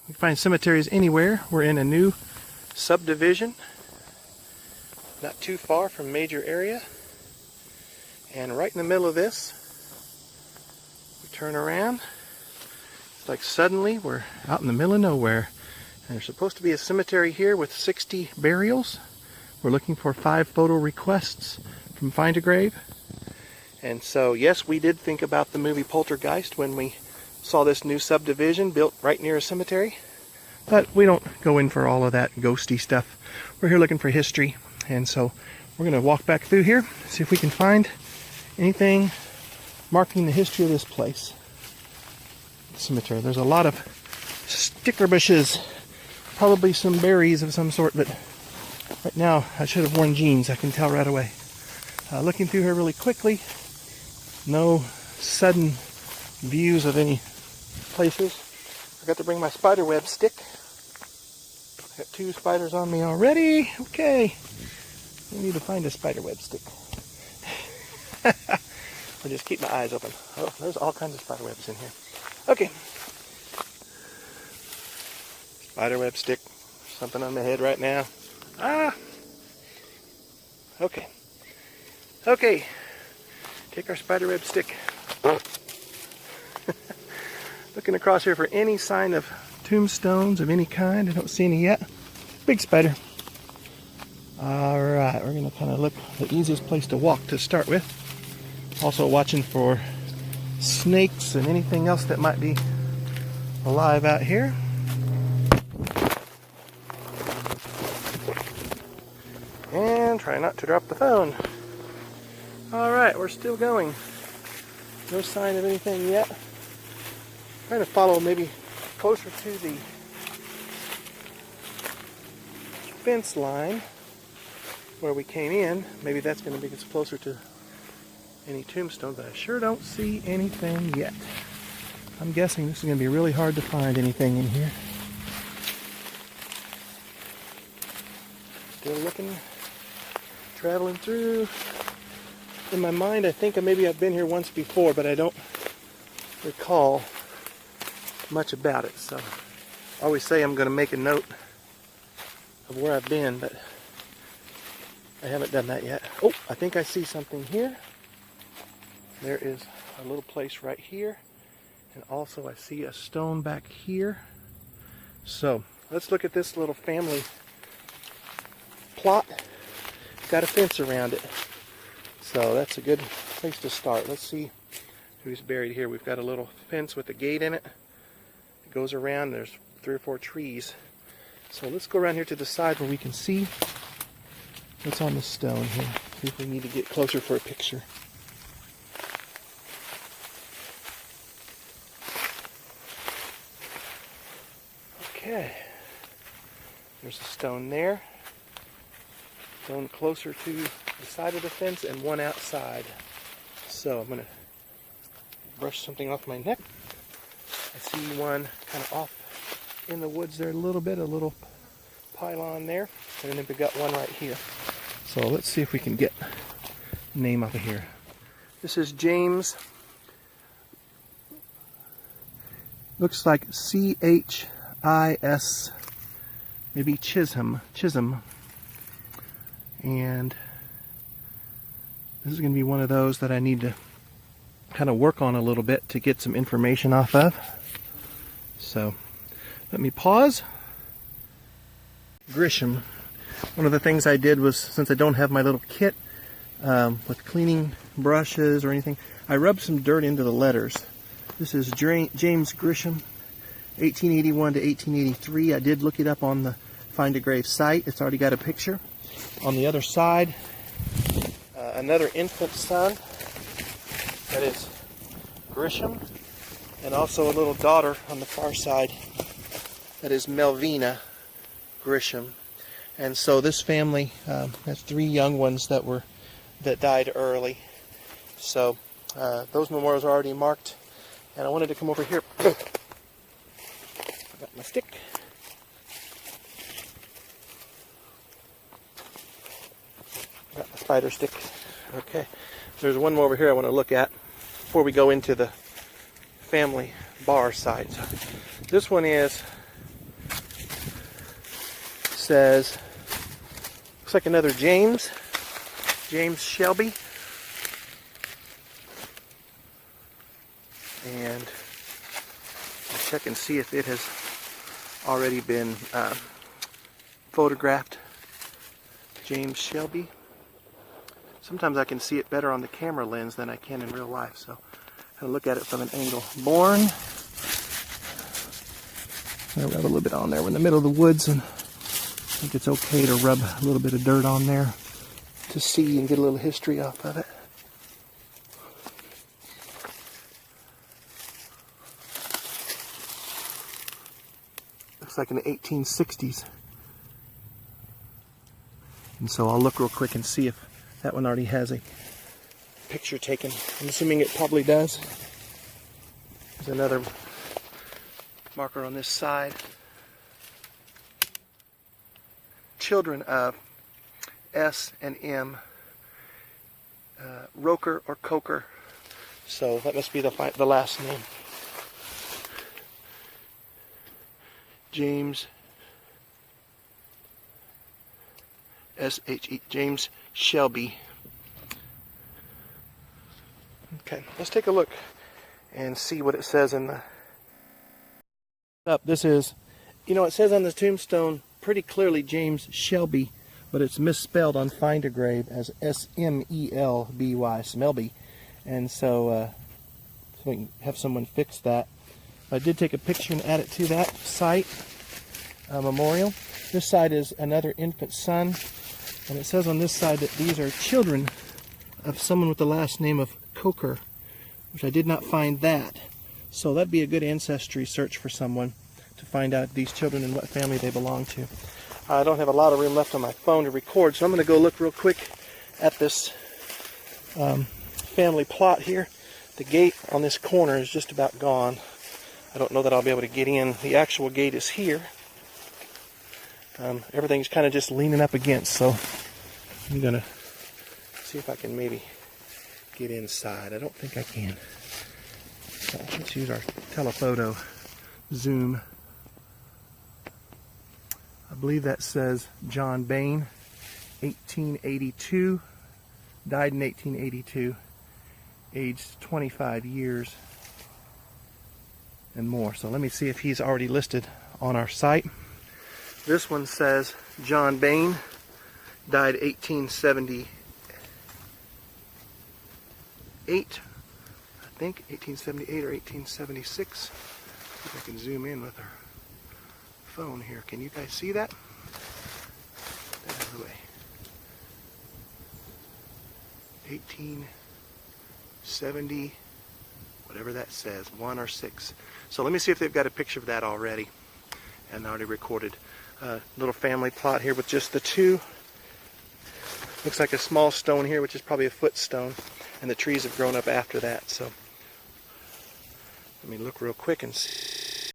You can find cemeteries anywhere. We're in a new subdivision, not too far from major area. And right in the middle of this, we turn around. It's like suddenly we're out in the middle of nowhere. And there's supposed to be a cemetery here with 60 burials. We're looking for 5 photo requests from Find a Grave. And so, yes, we did think about the movie Poltergeist when we saw this new subdivision built right near a cemetery. But we don't go in for all of that ghosty stuff. We're here looking for history. And so we're going to walk back through here, see if we can find anything marking the history of this place. Cemetery. There's a lot of sticker bushes. Probably some berries of some sort, but right now I should have worn jeans. I can tell right away. Looking through here really quickly. No sudden views of any places. Forgot to bring my spider web stick. Got 2 spiders on me already. Okay. I need to find a spider web stick. I'll just keep my eyes open. Oh, there's all kinds of spider webs in here. Okay. Spider web stick. Something on my head right now. Ah! Okay. Okay. Take our spider web stick. Looking across here for any sign of tombstones of any kind. I don't see any yet. Big spider. Alright, we're going to kind of look the easiest place to walk to start with. Also watching for snakes and anything else that might be alive out here. And try not to drop the phone. Alright, we're still going. No sign of anything yet. Trying to follow maybe closer to the fence line where we came in. Maybe that's going to make us closer to any tombstones, but I sure don't see anything yet. I'm guessing this is going to be really hard to find anything in here. Still looking, traveling through. In my mind, I think maybe I've been here once before, but I don't recall much about it. So I always say I'm going to make a note of where I've been, but I haven't done that yet. Oh, I think I see something here. There is a little place right here, and also I see a stone back here. So let's look at this little family plot. Got a fence around it, so that's a good place to start. Let's see who's buried here. We've got a little fence with a gate in it. It goes around. There's 3 or 4 trees. So let's go around here to the side where we can see what's on the stone here. See if we need to get closer for a picture. Okay, there's a stone there, stone closer to the side of the fence, and one outside. So I'm going to brush something off my neck. I see one kind of off in the woods there a little bit, a little pylon there, and then we've got one right here. So let's see if we can get a name up here. This is James, looks like C-H-I-S, maybe Chisholm, and this is going to be one of those that I need to kind of work on a little bit to get some information off of. So let me pause. Grisham. One of the things I did was, since I don't have my little kit with cleaning brushes or anything, I rubbed some dirt into the letters. This is James Grisham, 1881 to 1883. I did look it up on the Find a Grave site. It's already got a picture. On the other side, another infant son, that is Grisham, and also a little daughter on the far side, that is Melvina Grisham. And so this family has 3 young ones that died early. So those memorials are already marked, and I wanted to come over here. Got my stick. Got my spider stick. Okay, there's one more over here I want to look at before we go into the family bar side. So this one is says, looks like another James Shelby. And I'll check and see if it has already been photographed. James Shelby. Sometimes I can see it better on the camera lens than I can in real life, so I'll look at it from an angle. Born. I rub a little bit on there. We're in the middle of the woods, and I think it's okay to rub a little bit of dirt on there to see and get a little history off of it. Looks like in the 1860s. And so I'll look real quick and see if that one already has a picture taken. I'm assuming it probably does. There's another marker on this side. Children of S and M, Roker or Coker. So that must be the last name. James S-H-E, James Shelby. Okay, let's take a look and see what it says in the up. This is, it says on the tombstone pretty clearly James Shelby, but it's misspelled on Finder Grave as S-M-E-L-B-Y, Smelby. And so we can have someone fix that. I did take a picture and add it to that site memorial. This side is another infant son, and it says on this side that these are children of someone with the last name of Coker, which I did not find that. So that'd be a good ancestry search for someone to find out these children and what family they belong to. I don't have a lot of room left on my phone to record, so I'm going to go look real quick at this family plot here. The gate on this corner is just about gone. I don't know that I'll be able to get in. The actual gate is here. Everything's kind of just leaning up against, so I'm going to see if I can maybe get inside. I don't think I can. So let's use our telephoto zoom. I believe that says Jones-Bane, 1882, died in 1882, aged 25 years and more. So let me see if he's already listed on our site. This one says Jones-Bane, died 1878, I think 1878 or 1876. If I can zoom in with our phone here. Can you guys see that? Out of the way. 1870, whatever that says, 1 or 6. So let me see if they've got a picture of that already and already recorded. Little family plot here with just the two. Looks like a small stone here, which is probably a foot stone, and the trees have grown up after that. So let me look real quick and see.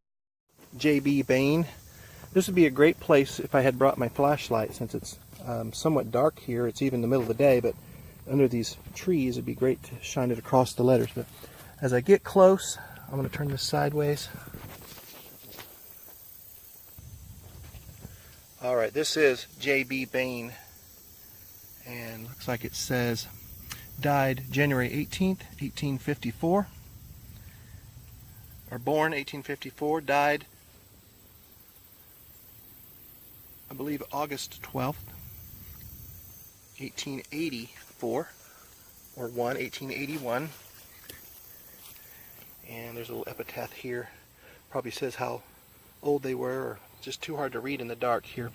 J.B. Bain. This would be a great place if I had brought my flashlight, since it's somewhat dark here. It's even the middle of the day, but under these trees it'd be great to shine it across the letters. But as I get close, I'm going to turn this sideways. Alright, this is J.B. Bain, and looks like it says died January 18th, 1854, or born 1854, died I believe August 12th, 1884, or 1881, and there's a little epitaph here, probably says how old they were, or just too hard to read in the dark here.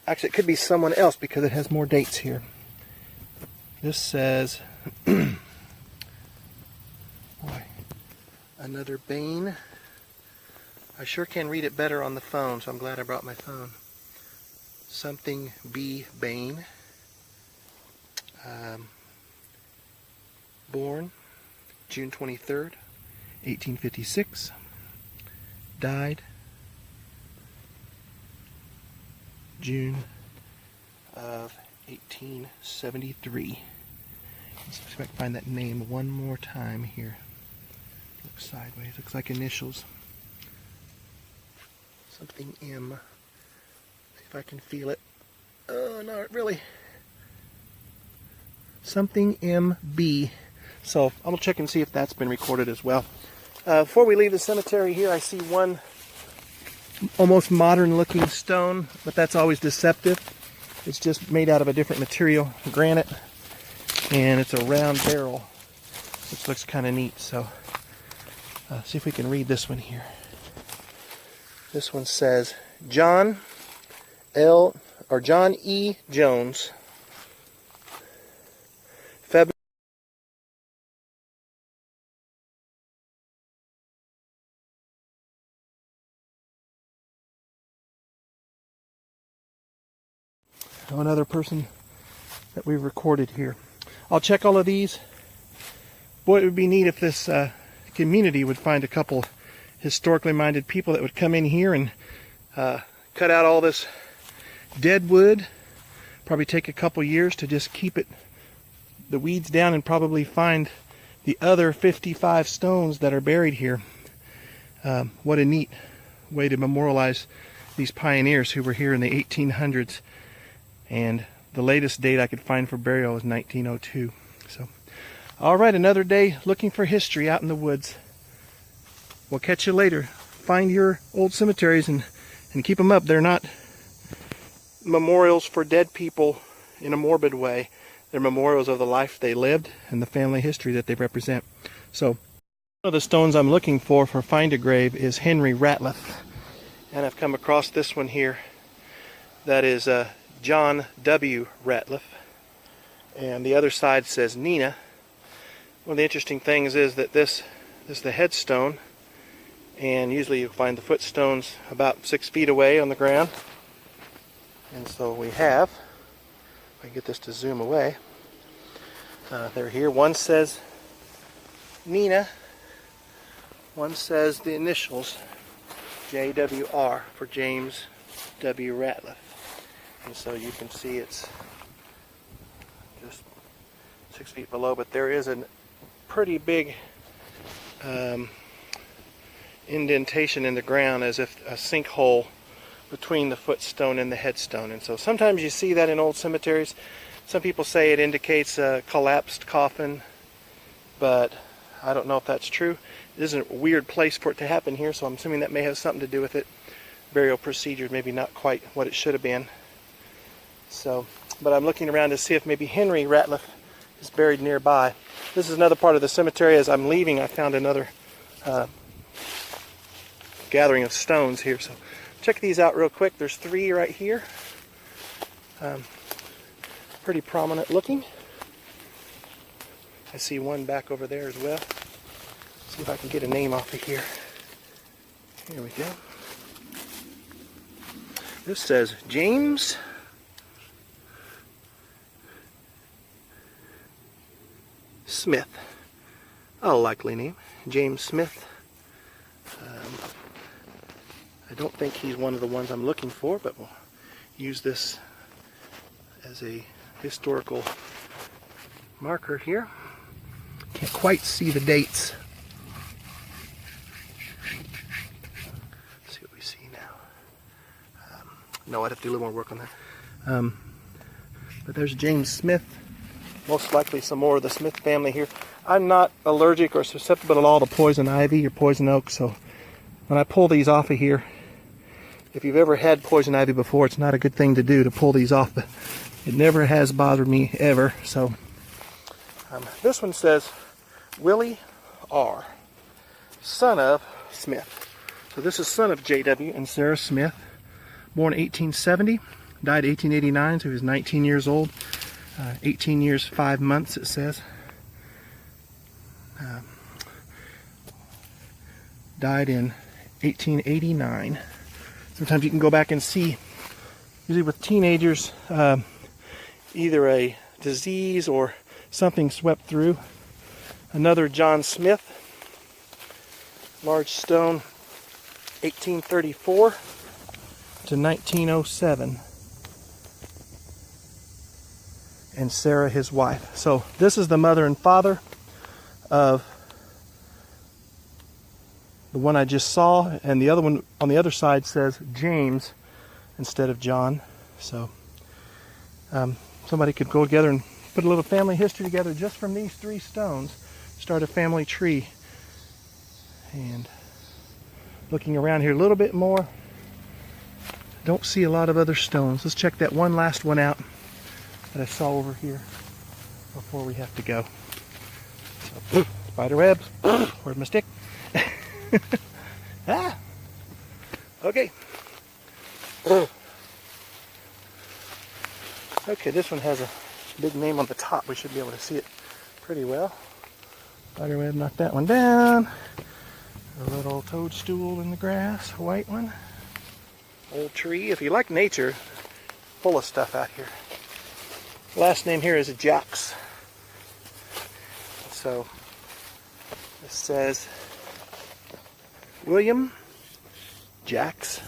Actually, it could be someone else because it has more dates here. This says, boy, another Bain. I sure can read it better on the phone, so I'm glad I brought my phone. Something B. Bain. Born June 23rd, 1856. Died June of 1873. Let's see if I can find that name one more time here. Looks sideways. Looks like initials. Something M. if I can feel it. Oh, not really. Something MB. So I'm going to check and see if that's been recorded as well. Before we leave the cemetery here, I see one almost modern looking stone, but that's always deceptive. It's just made out of a different material, granite, and it's a round barrel, which looks kind of neat. So see if we can read this one here. This one says John E. Jones, February. Another person that we've recorded here. I'll check all of these. Boy, it would be neat if this community would find a couple historically minded people that would come in here and cut out all this dead wood. Probably take a couple years to just keep the weeds down, and probably find the other 55 stones that are buried here. What a neat way to memorialize these pioneers who were here in the 1800s. And the latest date I could find for burial is 1902. So, all right, another day looking for history out in the woods. We'll catch you later. Find your old cemeteries and keep them up. They're not memorials for dead people in a morbid way. They're memorials of the life they lived and the family history that they represent. So, one of the stones I'm looking for Find a Grave is Henry Ratliff. And I've come across this one here. That is John W. Ratliff, and the other side says Nina. One of the interesting things is that this is the headstone, and usually you find the footstones about 6 feet away on the ground. And so we have, if I can get this to zoom away, they're here. One says Nina, one says the initials JWR for James W. Ratliff. And so you can see it's just 6 feet below, but there is a pretty big indentation in the ground, as if a sinkhole between the footstone and the headstone. And so sometimes you see that in old cemeteries. Some people say it indicates a collapsed coffin, but I don't know if that's true. It isn't a weird place for it to happen here, so I'm assuming that may have something to do with it. Burial procedure, maybe not quite what it should have been. So, but I'm looking around to see if maybe Henry Ratliff is buried nearby. This is another part of the cemetery. As I'm leaving, I found another gathering of stones here. So check these out real quick. There's 3 right here. Pretty prominent looking. I see one back over there as well. See if I can get a name off of here. Here we go. This says James Smith. A likely name. James Smith. I don't think he's one of the ones I'm looking for, but we'll use this as a historical marker here. Can't quite see the dates. Let's see what we see now. No, I'd have to do a little more work on that. But there's James Smith. Most likely some more of the Smith family here. I'm not allergic or susceptible at all to poison ivy or poison oak, so when I pull these off of here, if you've ever had poison ivy before, it's not a good thing to do, to pull these off, but it never has bothered me ever. So this one says Willie R., son of Smith. So this is son of J.W. and Sarah Smith, born 1870, died 1889, so he was 19 years old. 18 years, 5 months, it says. Died in 1889. Sometimes you can go back and see, usually with teenagers, either a disease or something swept through. Another John Smith, large stone, 1834 to 1907. And Sarah, his wife. So this is the mother and father of the one I just saw, and the other one on the other side says James instead of John. So somebody could go together and put a little family history together just from these 3 stones, start a family tree. And looking around here a little bit more, don't see a lot of other stones. Let's check that one last one out that I saw over here before we have to go. So, spider webs. Where's my stick? Ah! Okay. Okay, this one has a big name on the top. We should be able to see it pretty well. Spiderweb, knock that one down. A little toadstool in the grass, a white one. Old tree. If you like nature, full of stuff out here. Last name here is Jacks. So this says William Jacks,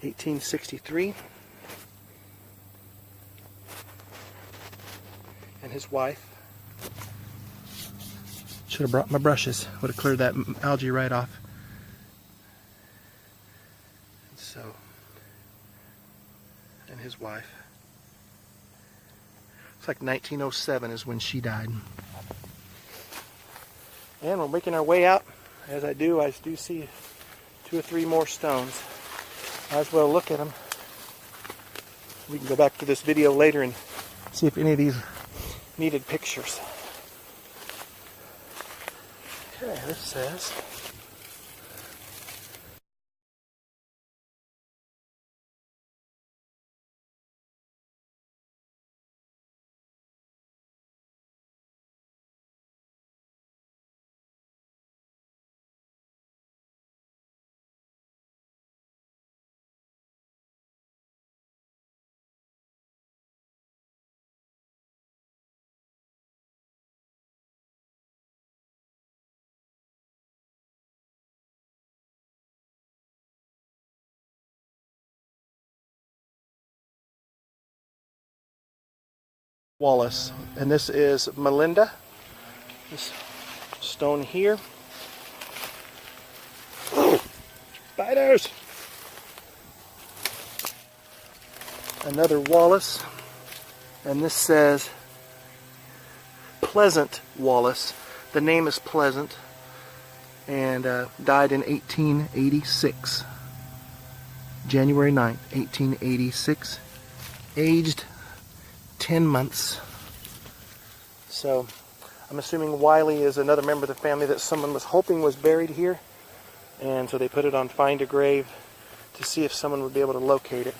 1863, and his wife. Should have brought my brushes. Would have cleared that algae right off. So, and his wife. Looks like 1907 is when she died. And we're making our way out. As I do see 2 or 3 more stones. Might as well look at them. We can go back to this video later and see if any of these needed pictures. Okay, this says Wallace, and this is Melinda. This stone here. Spiders! Another Wallace, and this says Pleasant Wallace. The name is Pleasant, and died in 1886. January 9th, 1886. Aged 10 months. So I'm assuming Wiley is another member of the family that someone was hoping was buried here, and so they put it on Find a Grave to see if someone would be able to locate it.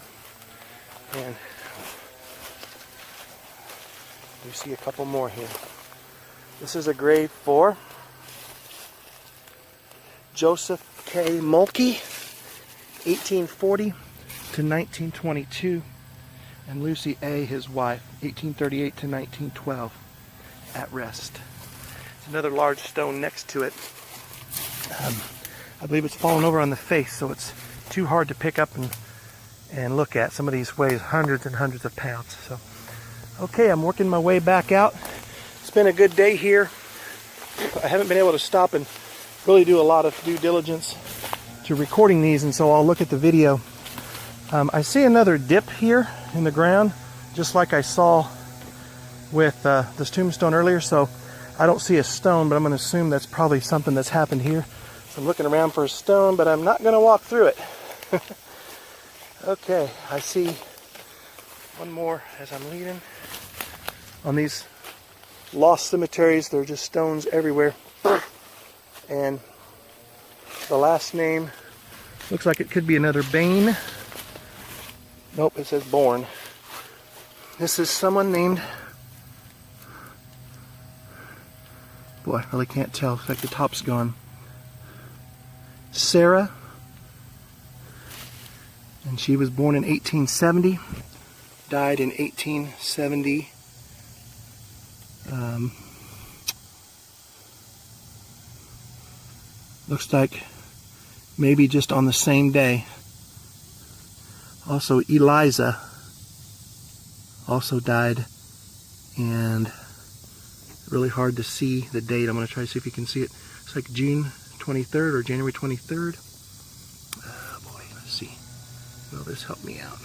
And you see a couple more here. This is a grave for Joseph K. Mulkey, 1840 to 1922. And Lucy A., his wife, 1838 to 1912, at rest. There's another large stone next to it. I believe it's fallen over on the face, so it's too hard to pick up and look at. Some of these weigh hundreds and hundreds of pounds. So, okay, I'm working my way back out. It's been a good day here. I haven't been able to stop and really do a lot of due diligence to recording these, and so I'll look at the video. I see another dip here in the ground, just like I saw with this tombstone earlier. So I don't see a stone, but I'm going to assume that's probably something that's happened here. So I'm looking around for a stone, but I'm not going to walk through it. Okay, I see one more as I'm leaving. On these lost cemeteries, there are just stones everywhere. And the last name looks like it could be another Bane. Nope, it says Born. This is someone named... Boy, I really can't tell. Looks like the top's gone. Sarah. And she was born in 1870. Died in 1870. Looks like maybe just on the same day. Also, Eliza also died, and really hard to see the date. I'm going to try to see if you can see it. It's like June 23rd or January 23rd. Oh boy, let's see. Will this help me out?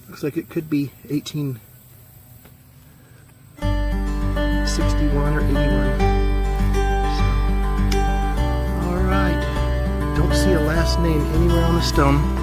Looks like it could be 1861 or 81. So, all right. Don't see a last name anywhere on the stone.